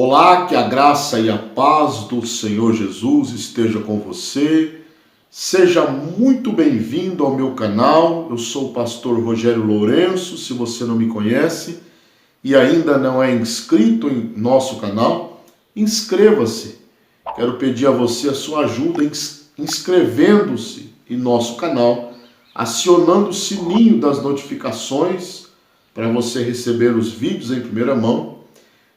Olá, que a graça e a paz do Senhor Jesus esteja com você. Seja muito bem-vindo ao meu canal. Eu sou o pastor Rogério Lourenço. Se você não me conhece e ainda não é inscrito em nosso canal, inscreva-se. Quero pedir a você a sua ajuda inscrevendo-se em nosso canal, acionando o sininho das notificações para você receber os vídeos em primeira mão.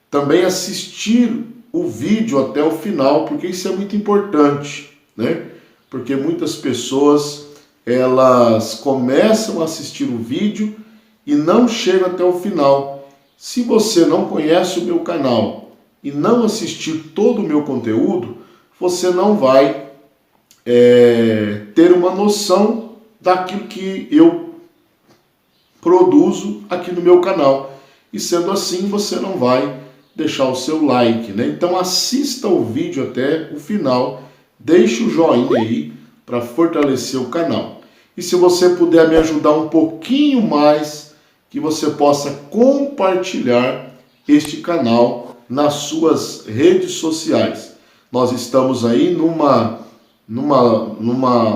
Também assistir o vídeo até o final, porque isso é muito importante, né? Porque muitas pessoas, elas começam a assistir o vídeo e não chegam até o final. Se você não conhece o meu canal e não assistir todo o meu conteúdo, você não vai ter uma noção daquilo que eu produzo aqui no meu canal. E sendo assim, você não vai deixar o seu like, né? Então assista o vídeo até o final, deixe o joinha aí para fortalecer o canal. E se você puder me ajudar um pouquinho mais, que você possa compartilhar este canal nas suas redes sociais. Nós estamos aí numa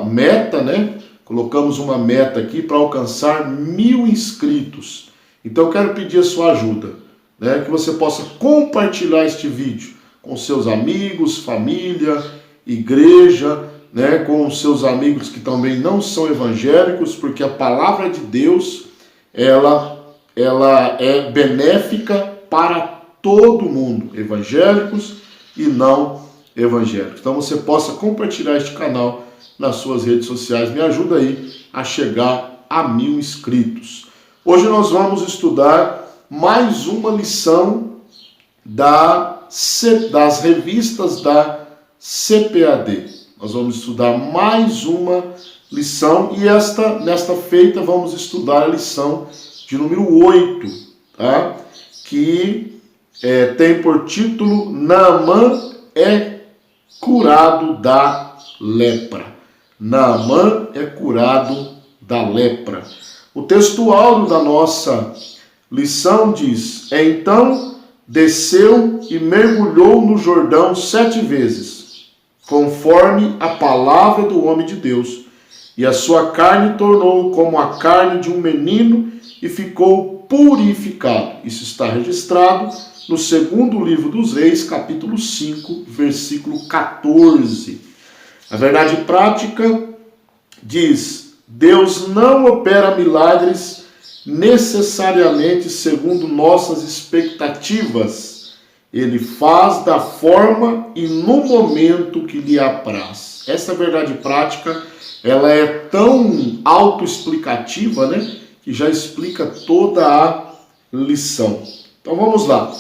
meta, né? Colocamos uma meta aqui para alcançar 1000 inscritos. Então eu quero pedir a sua ajuda, né, que você possa compartilhar este vídeo com seus amigos, família, igreja, né, com seus amigos que também não são evangélicos, porque a palavra de Deus, ela é benéfica para todo mundo, evangélicos e não evangélicos. Então você possa compartilhar este canal nas suas redes sociais, me ajuda aí a chegar a 1000 inscritos. Hoje nós vamos estudar mais uma lição das revistas da CPAD. Nós vamos estudar mais uma lição e nesta feita vamos estudar a lição de número 8, tá? Que tem por título Naamã é curado da lepra. Naamã é curado da lepra. O texto áureo da nossa lição diz: então desceu e mergulhou no Jordão 7 vezes, conforme a palavra do homem de Deus, e a sua carne tornou como a carne de um menino e ficou purificado. Isso está registrado no segundo livro dos Reis, capítulo 5, versículo 14. A verdade prática diz: Deus não opera milagres necessariamente segundo nossas expectativas. Ele faz da forma e no momento que lhe apraz. Essa verdade prática, ela é tão autoexplicativa, né, que já explica toda a lição. Então vamos lá.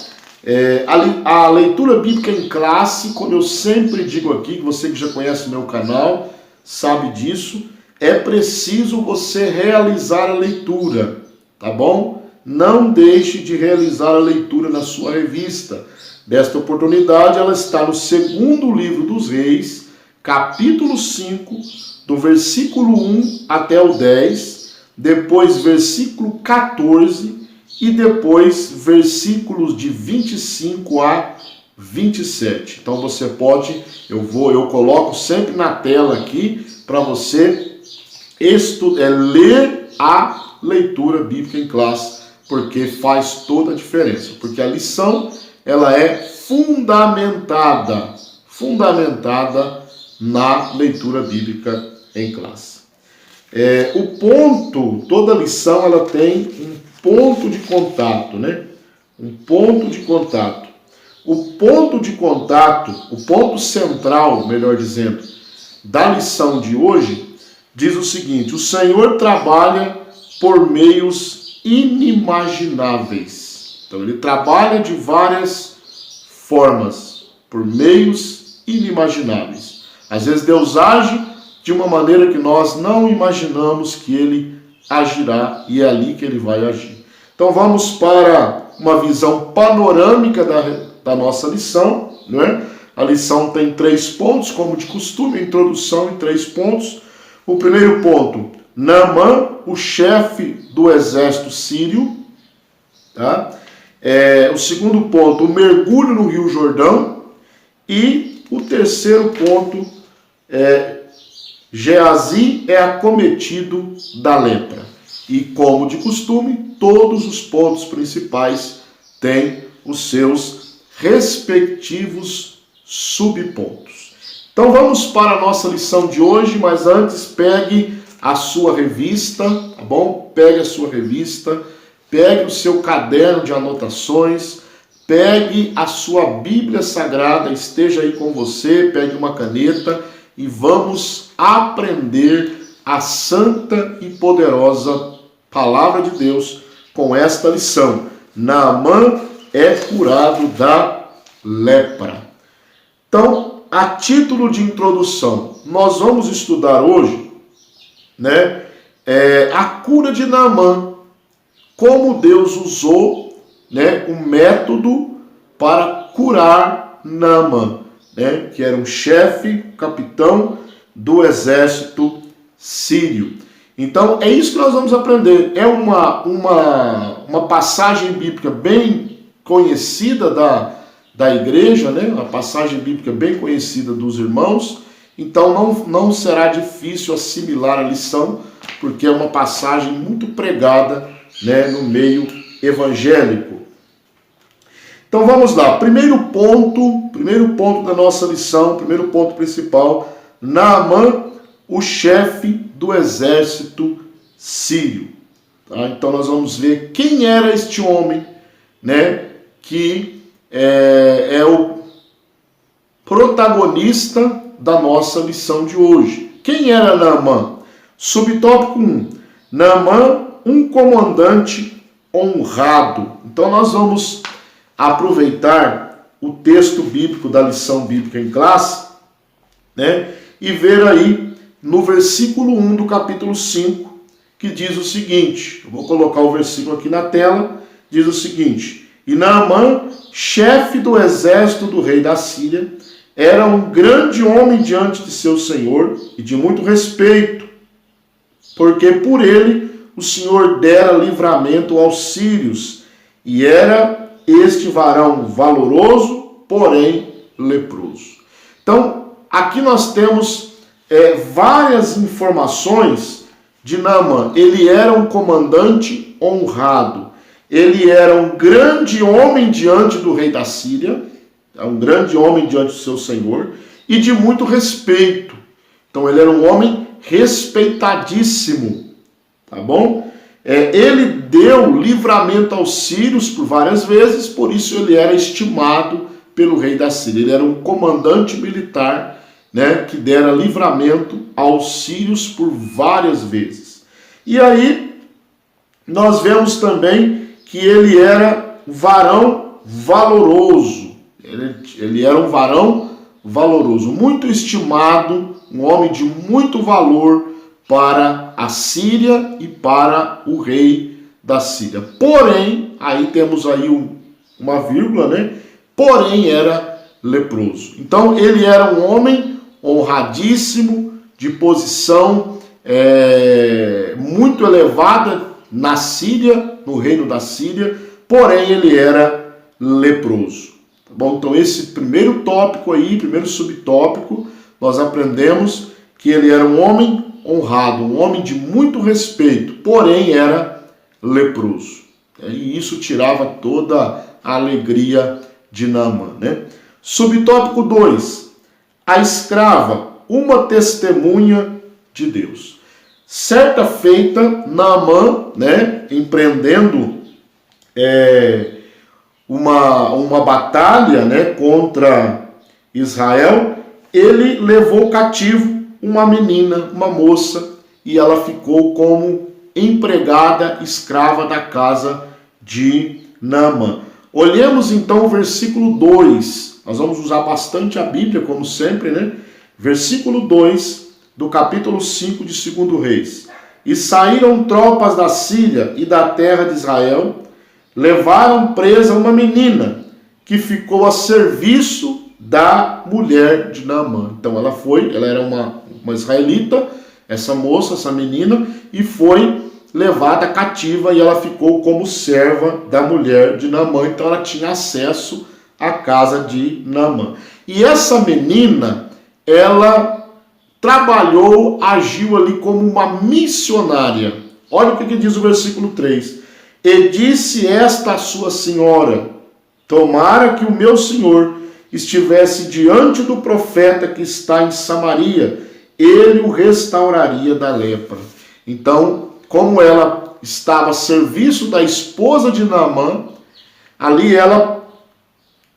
A leitura bíblica em classe, como eu sempre digo aqui, você que já conhece o meu canal, sabe disso, é preciso você realizar a leitura. Tá bom? Não deixe de realizar a leitura na sua revista. Desta oportunidade, ela está no segundo livro dos Reis, capítulo 5, do versículo 1 até o 10, depois versículo 14 e depois versículos de 25 a 27. Então você pode, eu coloco sempre na tela aqui para você ler a leitura bíblica em classe, porque faz toda a diferença, porque a lição, ela é fundamentada na leitura bíblica em classe. Toda lição, ela tem um ponto de contato, né? Um ponto de contato. O ponto central, melhor dizendo, da lição de hoje, diz o seguinte: o Senhor trabalha por meios inimagináveis. Então ele trabalha de várias formas, por meios inimagináveis. Às vezes Deus age de uma maneira que nós não imaginamos que ele agirá, e é ali que ele vai agir. Então vamos para uma visão panorâmica da nossa lição, né? A lição tem 3 pontos, como de costume, a introdução em 3 pontos. O primeiro ponto: Naamã, o chefe do exército sírio, tá? O segundo ponto, o mergulho no Rio Jordão. E o terceiro ponto, Geazi é acometido da lepra. E como de costume, todos os pontos principais têm os seus respectivos subpontos. Então vamos para a nossa lição de hoje, mas antes pegue a sua revista, tá bom? Pegue a sua revista, pegue o seu caderno de anotações, pegue a sua Bíblia Sagrada, esteja aí com você, pegue uma caneta e vamos aprender a santa e poderosa Palavra de Deus com esta lição. Naamã é curado da lepra. Então, a título de introdução, nós vamos estudar hoje, a cura de Naamã, como Deus usou, um método para curar Naamã, que era um chefe, capitão do exército sírio. Então, é isso que nós vamos aprender. É uma passagem bíblica bem conhecida da igreja, uma passagem bíblica bem conhecida dos irmãos. Então, não será difícil assimilar a lição, porque é uma passagem muito pregada, no meio evangélico. Então, vamos lá. Primeiro ponto da nossa lição, primeiro ponto principal, Naamã, o chefe do exército sírio. Tá? Então nós vamos ver quem era este homem, que é o protagonista da nossa lição de hoje. Quem era Naamã? Subtópico 1. Naamã, um comandante honrado. Então nós vamos aproveitar o texto bíblico da lição bíblica em classe, e ver aí no versículo 1 do capítulo 5, que diz o seguinte, eu vou colocar o versículo aqui na tela, diz o seguinte: E Naamã, chefe do exército do rei da Síria, era um grande homem diante de seu senhor e de muito respeito, porque por ele o Senhor dera livramento aos sírios, e era este varão valoroso, porém leproso. Então, aqui nós temos várias informações de Naamã. Ele era um comandante honrado. Ele era um grande homem diante do rei da Síria, um grande homem diante do seu senhor, e de muito respeito. Então ele era um homem respeitadíssimo, tá bom? Ele deu livramento aos sírios por várias vezes, por isso ele era estimado pelo rei da Síria. Ele era um comandante militar, que dera livramento aos sírios por várias vezes. E aí, nós vemos também que ele era varão valoroso. Ele era um varão valoroso, muito estimado, um homem de muito valor para a Síria e para o rei da Síria. Porém, aí temos aí uma vírgula, porém era leproso. Então, ele era um homem honradíssimo, de posição muito elevada na Síria, no reino da Síria, porém ele era leproso. Tá bom? Então esse primeiro tópico aí, primeiro subtópico, nós aprendemos que ele era um homem honrado, um homem de muito respeito, porém era leproso. E isso tirava toda a alegria de Naamã. Subtópico 2. A escrava, uma testemunha de Deus. Certa feita, Naamã, empreendendo uma batalha, contra Israel, ele levou cativo uma menina, uma moça, e ela ficou como empregada escrava da casa de Naamã. Olhemos então o versículo 2. Nós vamos usar bastante a Bíblia, como sempre, Versículo 2 do capítulo 5 de 2 Reis. E saíram tropas da Síria e da terra de Israel, levaram presa uma menina, que ficou a serviço da mulher de Naamã. Então ela era uma israelita, essa moça, essa menina, e foi levada cativa e ela ficou como serva da mulher de Naamã. Então ela tinha acesso à casa de Naamã. E essa menina, ela trabalhou, agiu ali como uma missionária. Olha o que diz o versículo 3. E disse esta a sua senhora: tomara que o meu senhor estivesse diante do profeta que está em Samaria, ele o restauraria da lepra. Então, como ela estava a serviço da esposa de Naamã, ali ela,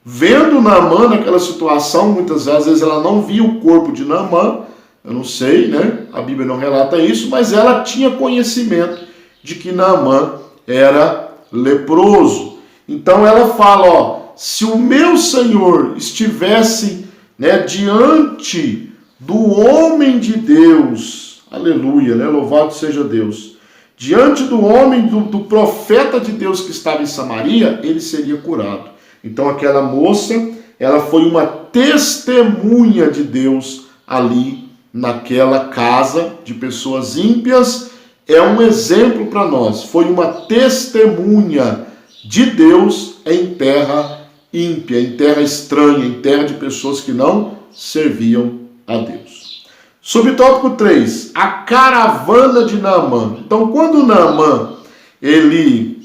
vendo Naamã naquela situação, muitas vezes ela não via o corpo de Naamã, eu não sei, né? A Bíblia não relata isso, mas ela tinha conhecimento de que Naamã era leproso. Então ela fala, ó, se o meu Senhor estivesse, né, diante do homem de Deus, aleluia, né? Louvado seja Deus, diante do homem, do profeta de Deus que estava em Samaria, ele seria curado. Então aquela moça, ela foi uma testemunha de Deus ali naquela casa de pessoas ímpias. É um exemplo para nós. Foi uma testemunha de Deus em terra ímpia, em terra estranha, em terra de pessoas que não serviam a Deus. Subtópico 3, a caravana de Naamã. Então, quando Naamã, ele,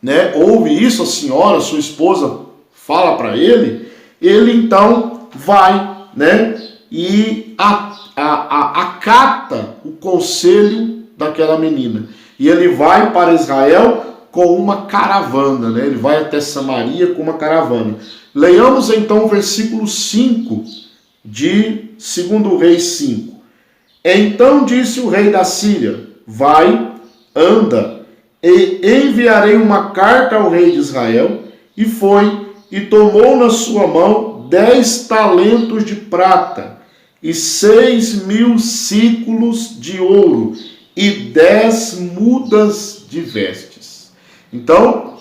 né, ouve isso, a senhora, sua esposa, fala para ele então vai, né, e acata o conselho daquela menina. E ele vai para Israel com uma caravana, né? Ele vai até Samaria com uma caravana. Leiamos então o versículo 5 de 2 Reis 5. Então disse o rei da Síria: vai, anda, e enviarei uma carta ao rei de Israel. E foi, e tomou na sua mão 10 talentos de prata, e 6.000 ciclos de ouro, e 10 mudas de vestes. Então,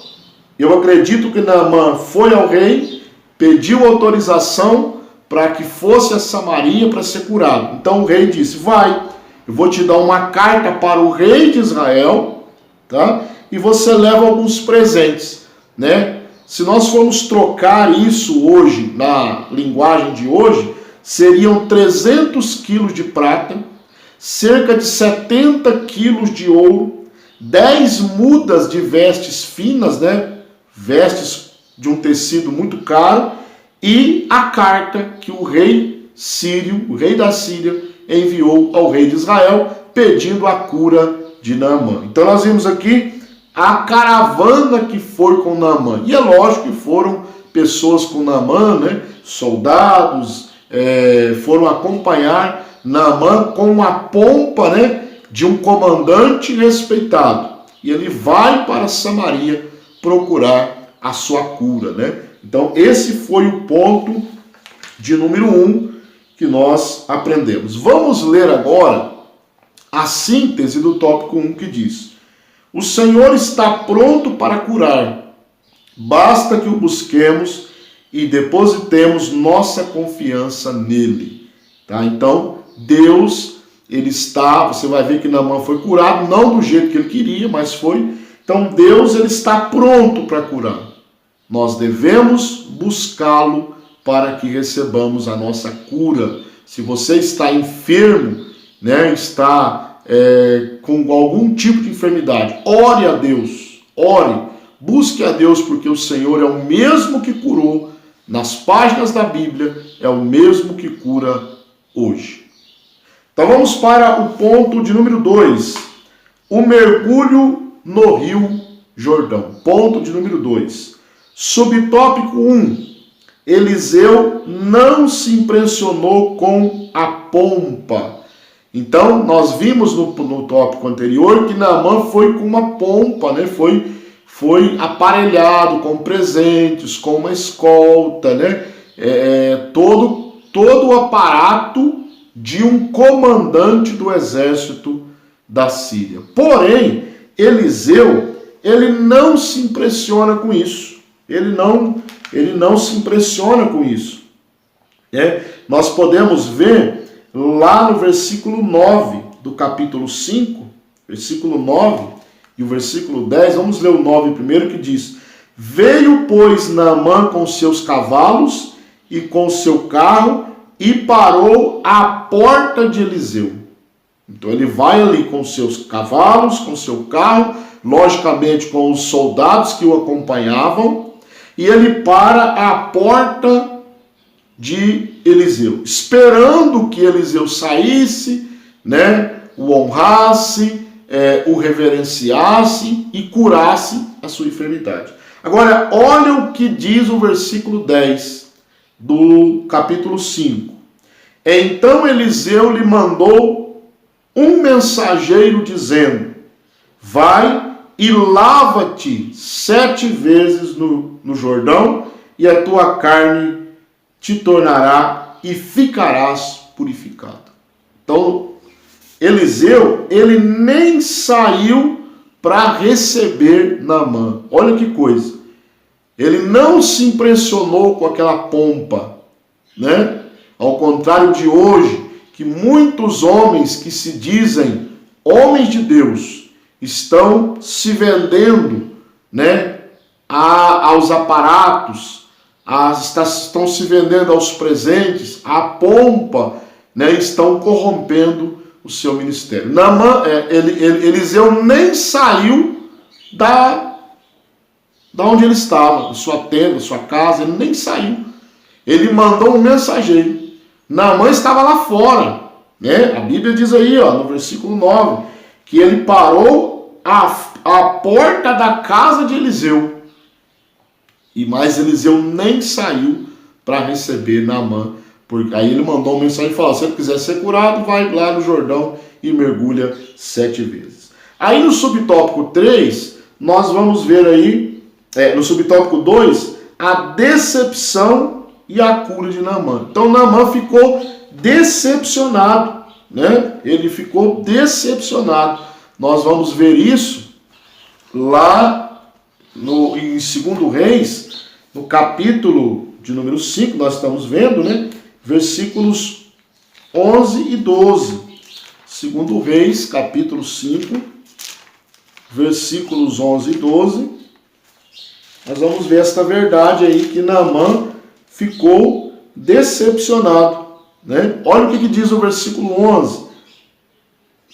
eu acredito que Naamã foi ao rei, pediu autorização para que fosse a Samaria para ser curado. Então o rei disse: vai, eu vou te dar uma carta para o rei de Israel, tá? E você leva alguns presentes, né? Se nós formos trocar isso hoje, na linguagem de hoje, seriam 300 quilos de prata, cerca de 70 quilos de ouro, 10 mudas de vestes finas, né? Vestes de um tecido muito caro, e a carta que o rei sírio, o rei da Síria, enviou ao rei de Israel, pedindo a cura de Naamã. Então nós vimos aqui a caravana que foi com Naamã. E é lógico que foram pessoas com Naamã, né? Soldados, foram acompanhar Naamã com a pompa, né, de um comandante respeitado. E ele vai para Samaria procurar a sua cura, né? Então esse foi o ponto de número 1 que nós aprendemos. Vamos ler agora a síntese do tópico 1 que diz: o Senhor está pronto para curar, basta que o busquemos e depositemos nossa confiança nele. Tá? Então, Deus, ele está, você vai ver que Naamã foi curado, não do jeito que ele queria, mas foi. Então, Deus, ele está pronto para curar. Nós devemos buscá-lo para que recebamos a nossa cura. Se você está enfermo, né, está com algum tipo de enfermidade, ore a Deus, ore, busque a Deus, porque o Senhor é o mesmo que curou nas páginas da Bíblia, é o mesmo que cura hoje. Então vamos para o ponto de número 2, o mergulho no Rio Jordão. Ponto de número 2. Subtópico 1, Eliseu não se impressionou com a pompa. Então, nós vimos no tópico anterior que Naamã foi com uma pompa, né? Foi aparelhado com presentes, com uma escolta, né? Todo o aparato de um comandante do exército da Síria. Porém, Eliseu, ele não se impressiona com isso. Ele não se impressiona com isso. Nós podemos ver lá no versículo 9 do capítulo 5, versículo 9, e o versículo 10, vamos ler o 9 primeiro, que diz: Veio, pois, Naamã com seus cavalos e com seu carro e parou à porta de Eliseu. Então ele vai ali com seus cavalos, com seu carro, logicamente com os soldados que o acompanhavam, e ele para à porta de Eliseu, esperando que Eliseu saísse, né, o honrasse, o reverenciasse e curasse a sua enfermidade. Agora, olha o que diz o versículo 10 do capítulo 5. Então Eliseu lhe mandou um mensageiro dizendo: Vai e lava-te 7 vezes no Jordão, e a tua carne te tornará e ficarás purificado. Então, Eliseu, ele nem saiu para receber Naamã. Olha que coisa. Ele não se impressionou com aquela pompa, né? Ao contrário de hoje, que muitos homens que se dizem homens de Deus estão se vendendo, né, aos aparatos, estão se vendendo aos presentes, à pompa, né, estão corrompendo o seu ministério. Eliseu nem saiu da onde ele estava, da sua tenda, da sua casa, ele nem saiu. Ele mandou um mensageiro. Naamã estava lá fora, né? A Bíblia diz aí, ó, no versículo 9, que ele parou à porta da casa de Eliseu. Mas Eliseu nem saiu para receber Naamã. Aí ele mandou uma mensagem e falou: se ele quiser ser curado, vai lá no Jordão e mergulha 7 vezes. Aí no subtópico 3, nós vamos ver aí, no subtópico 2, a decepção e a cura de Naamã. Então Naamã ficou decepcionado, né? Ele ficou decepcionado. Nós vamos ver isso lá em 2 Reis, no capítulo de número 5, nós estamos vendo, né? Versículos 11 e 12. 2 Reis, capítulo 5, versículos 11 e 12. Nós vamos ver esta verdade aí, que Naamã ficou decepcionado, né? Olha o que diz o versículo 11.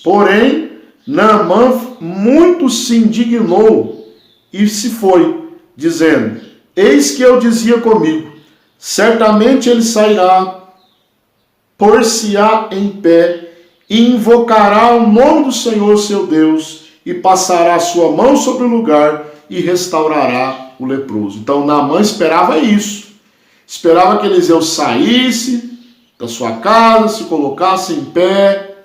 Porém, Naamã muito se indignou e se foi, dizendo: Eis que eu dizia comigo, certamente ele sairá, por-se-á em pé, e invocará o nome do Senhor seu Deus, e passará a sua mão sobre o lugar, e restaurará o leproso. Então Naamã esperava isso. Esperava que Eliseu saísse da sua casa, se colocasse em pé,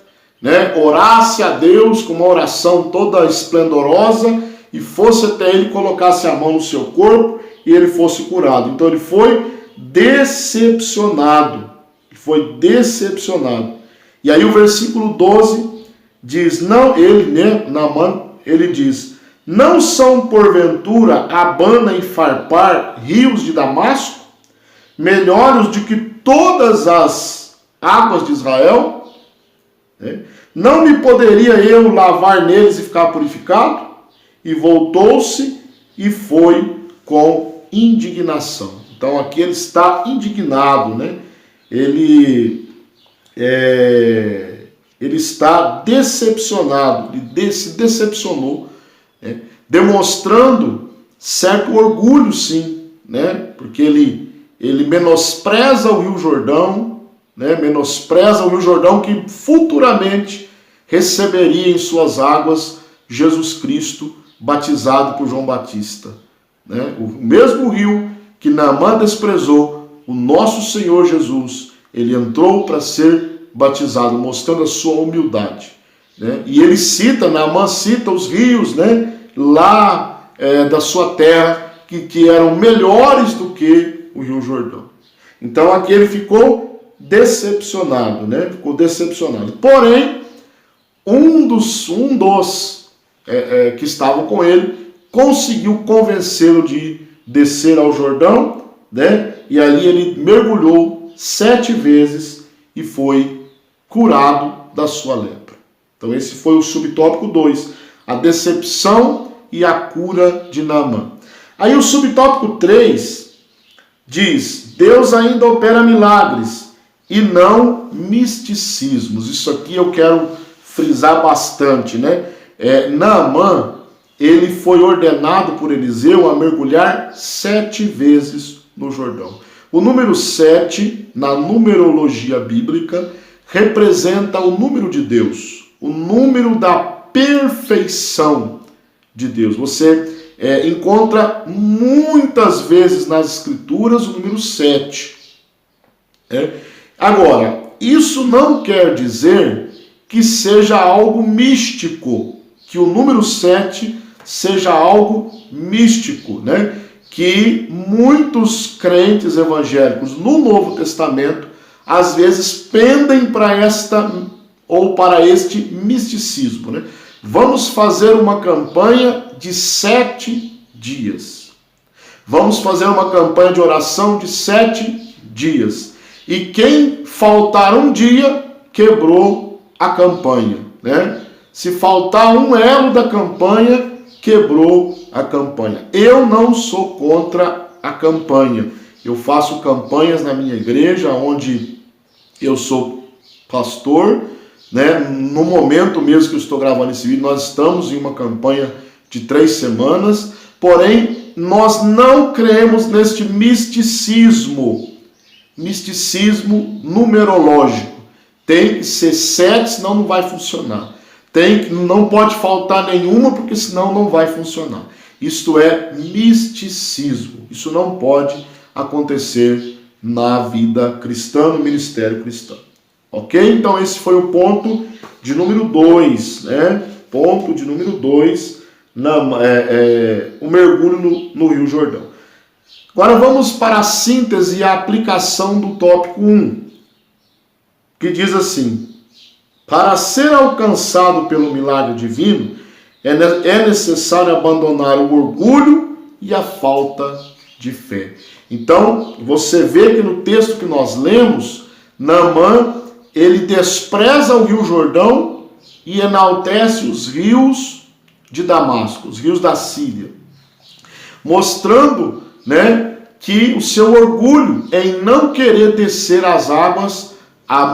né, orasse a Deus com uma oração toda esplendorosa, e fosse até ele, colocasse a mão no seu corpo, e ele fosse curado. Então ele foi decepcionado. Foi decepcionado. E aí o versículo 12 diz: Naamã, ele diz: Não são porventura Abana e Farpar rios de Damasco, melhores do que todas as águas de Israel? Não me poderia eu lavar neles e ficar purificado? E voltou-se e foi com indignação. Então aqui ele está indignado, né? Ele está decepcionado, ele se decepcionou, né? Demonstrando certo orgulho, sim, né? Porque ele menospreza o Rio Jordão, né? Menospreza o Rio Jordão, que futuramente receberia em suas águas Jesus Cristo, batizado por João Batista, né? O mesmo rio que Naamã desprezou, o nosso Senhor Jesus, ele entrou para ser batizado, mostrando a sua humildade, né? E ele Naamã cita os rios, né, lá da sua terra, que eram melhores do que o Rio Jordão. Então aqui ele ficou decepcionado, né? Ficou decepcionado. Porém, um dos que estavam com ele conseguiu convencê-lo de descer ao Jordão, né? E ali ele mergulhou 7 vezes e foi curado da sua lepra. Então esse foi o subtópico 2, a decepção e a cura de Naamã. Aí o subtópico 3 diz: Deus ainda opera milagres e não misticismos. Isso aqui eu quero frisar bastante, né? Naamã, ele foi ordenado por Eliseu a mergulhar 7 vezes no Jordão. O número 7, na numerologia bíblica, representa o número de Deus, o número da perfeição de Deus. Você encontra muitas vezes nas Escrituras o número 7. Agora, isso não quer dizer que seja algo místico, que o número 7 seja algo místico, né? Que muitos crentes evangélicos no Novo Testamento às vezes pendem para este misticismo, né? Vamos fazer uma campanha de 7 dias. Vamos fazer uma campanha de oração de 7 dias. E quem faltar um dia, quebrou a campanha, né? Se faltar um elo da campanha, quebrou a campanha. Eu não sou contra a campanha. Eu faço campanhas na minha igreja, onde eu sou pastor, né? No momento mesmo que eu estou gravando esse vídeo, nós estamos em uma campanha de 3 semanas, porém, nós não cremos neste misticismo numerológico. Tem que ser 7, senão não vai funcionar. Não pode faltar nenhuma, porque senão não vai funcionar. Isto é misticismo. Isso não pode acontecer na vida cristã, no ministério cristão. Ok? Então esse foi o ponto de número 2, né? Ponto de número 2, o mergulho no Rio Jordão. Agora vamos para a síntese e a aplicação do tópico 1, que diz assim: para ser alcançado pelo milagre divino, é necessário abandonar o orgulho e a falta de fé. Então, você vê que no texto que nós lemos, Naamã, ele despreza o Rio Jordão e enaltece os rios de Damasco, os rios da Síria, mostrando, né, que o seu orgulho em não querer descer as águas,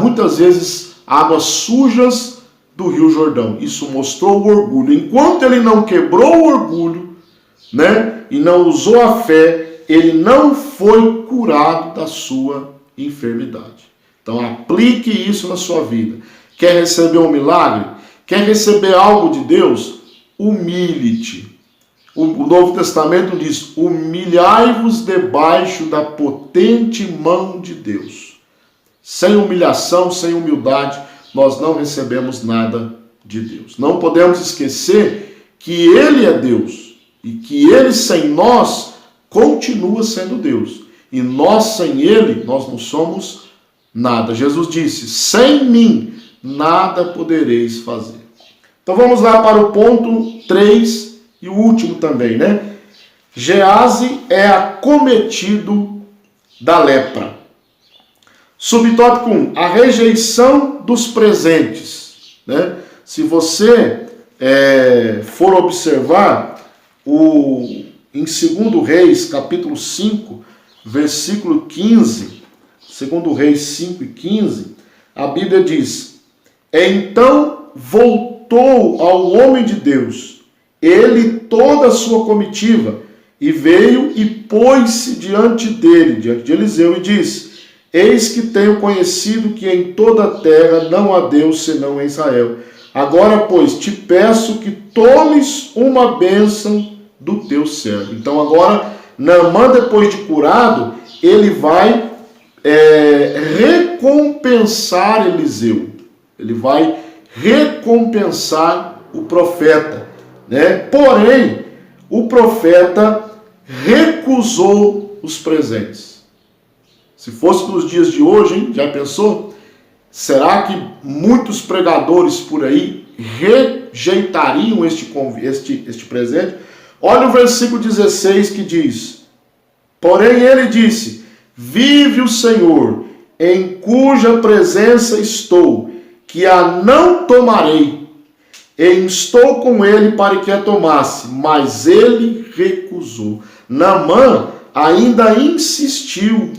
muitas vezes águas sujas do Rio Jordão. Isso mostrou o orgulho. Enquanto ele não quebrou o orgulho, né, e não usou a fé, ele não foi curado da sua enfermidade. Então aplique isso na sua vida. Quer receber um milagre? Quer receber algo de Deus? Humilhe-te. O Novo Testamento diz: humilhai-vos debaixo da potente mão de Deus. Sem humilhação, sem humildade, nós não recebemos nada de Deus. Não podemos esquecer que Ele é Deus e que Ele sem nós continua sendo Deus. E nós sem Ele, nós não somos nada. Jesus disse: sem mim nada podereis fazer. Então vamos lá para o ponto 3 e o último também, né? Geazi é acometido da lepra. Subtópico 1, a rejeição dos presentes, né? Se você for observar em 2 Reis, capítulo 5, versículo 15, 2 Reis 5 e 15, a Bíblia diz: então voltou ao homem de Deus, ele e toda a sua comitiva, e veio e pôs-se diante dele, diante de Eliseu, e disse: eis que tenho conhecido que em toda a terra não há Deus senão em Israel. Agora, pois, te peço que tomes uma bênção do teu servo. Então agora, Naamã, depois de curado, ele vai recompensar Eliseu. Ele vai recompensar o profeta, né? Porém, o profeta recusou os presentes. Se fosse nos dias de hoje, hein? Já pensou? Será que muitos pregadores por aí rejeitariam este presente? Olha o versículo 16 que diz: porém ele disse: vive o Senhor, em cuja presença estou, que a não tomarei. e instou com ele para que a tomasse, mas ele recusou. Naamã ainda insistiu,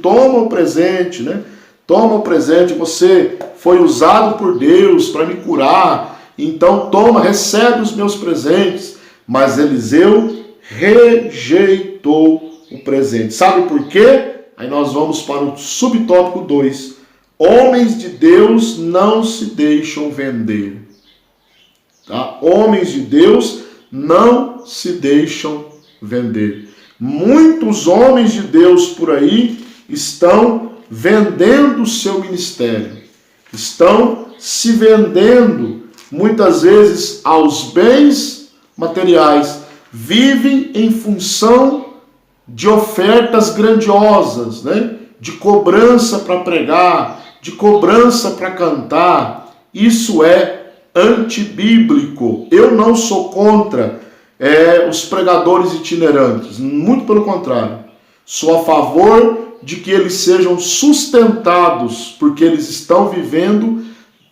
toma o presente, né? Toma o presente, você foi usado por Deus para me curar, então toma, recebe os meus presentes. Mas Eliseu rejeitou o presente. Sabe por quê? Aí nós vamos para o subtópico 2. Homens de Deus não se deixam vender. Tá? Homens de Deus não se deixam vender. Muitos homens de Deus por aí estão vendendo o seu ministério. Estão se vendendo, muitas vezes, aos bens materiais. Vivem em função de ofertas grandiosas, né? De cobrança para pregar, de cobrança para cantar. Isso é antibíblico. Eu não sou contra os pregadores itinerantes, muito pelo contrário. Sou a favor de que eles sejam sustentados, porque eles estão vivendo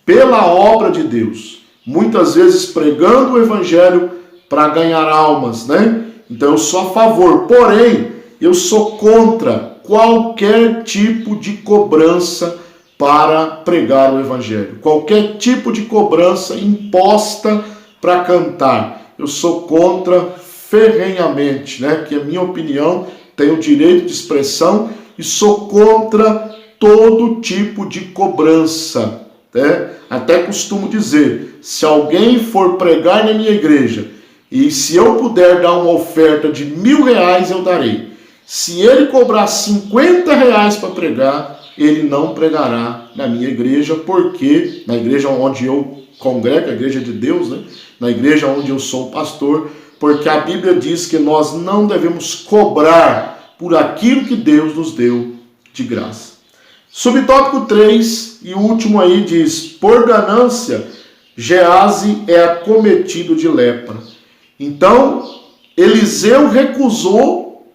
pela obra de Deus. Muitas vezes pregando o evangelho para ganhar almas, né? Então eu sou a favor, porém, eu sou contra qualquer tipo de cobrança para pregar o evangelho. Qualquer tipo de cobrança imposta para cantar. Eu sou contra ferrenhamente, né? Que a minha opinião tem o direito de expressão e sou contra todo tipo de cobrança, né? Até costumo dizer, se alguém for pregar na minha igreja e se eu puder dar uma oferta de R$1.000, eu darei. Se ele cobrar R$50 para pregar, ele não pregará na minha igreja, porque na igreja onde eu congrego, a igreja de Deus, né? Na igreja onde eu sou pastor, porque a Bíblia diz que nós não devemos cobrar por aquilo que Deus nos deu de graça. Subtópico 3 e último aí diz, por ganância, Geazi é acometido de lepra. Então, Eliseu recusou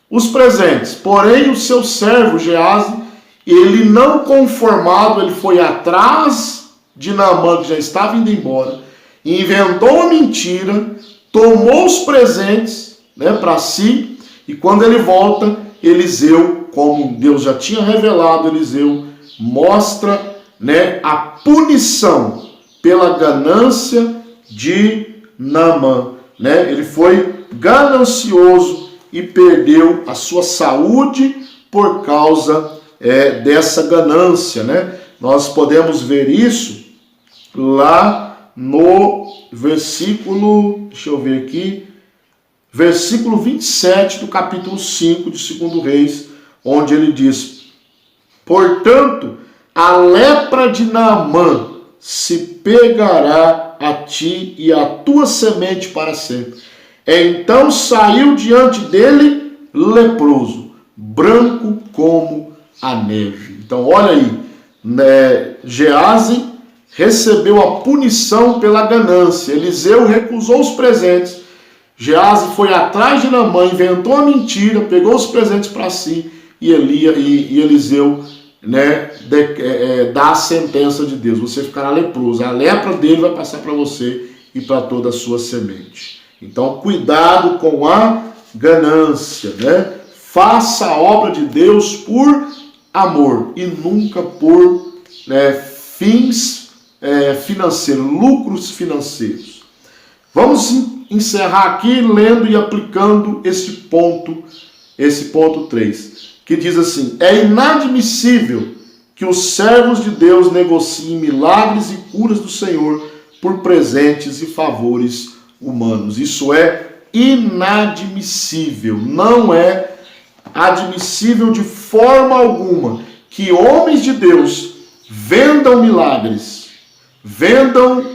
os presentes. Porém, o seu servo Geazi, ele não conformado, ele foi atrás de Naamã, que já estava indo embora, inventou uma mentira, tomou os presentes, né, para si, e quando ele volta, Eliseu, como Deus já tinha revelado, Eliseu mostra, né, a punição pela ganância de Naamã, né? Ele foi ganancioso e perdeu a sua saúde por causa dessa ganância, né? Nós podemos ver isso lá no versículo, deixa eu ver aqui, versículo 27 do capítulo 5 de 2 Reis, onde ele diz, portanto, a lepra de Naamã se pegará a ti e a tua semente para sempre. Então saiu diante dele leproso, branco como a neve. Então olha aí, né, Geazi recebeu a punição pela ganância. Eliseu recusou os presentes. Geazi foi atrás de Naamã, inventou a mentira, pegou os presentes para si e Eliseu, né, dá a sentença de Deus. Você ficará leproso. A lepra dele vai passar para você e para toda a sua semente. Então, cuidado com a ganância, né? Faça a obra de Deus por amor e nunca por fins financeiros, lucros financeiros. Vamos encerrar aqui lendo e aplicando esse ponto 3, que diz assim, é inadmissível que os servos de Deus negociem milagres e curas do Senhor por presentes e favores humanos. Isso é inadmissível, não é admissível de forma alguma que homens de Deus vendam milagres, vendam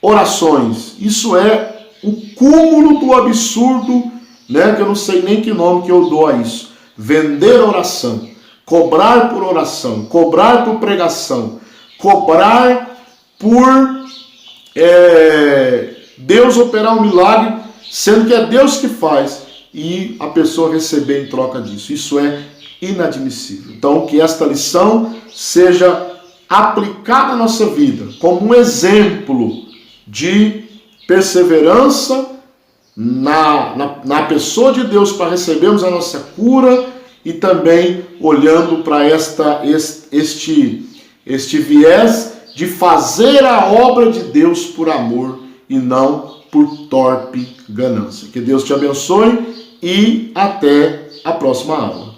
orações. Isso é o cúmulo do absurdo, né? Que eu não sei nem que nome que eu dou a isso. Vender oração, cobrar por oração, cobrar por pregação, cobrar por Deus operar um milagre, sendo que é Deus que faz, e a pessoa receber em troca disso. Isso é inadmissível. Então, que esta lição seja aplicar na nossa vida como um exemplo de perseverança na pessoa de Deus para recebermos a nossa cura e também olhando para este viés de fazer a obra de Deus por amor e não por torpe ganância. Que Deus te abençoe e até a próxima aula.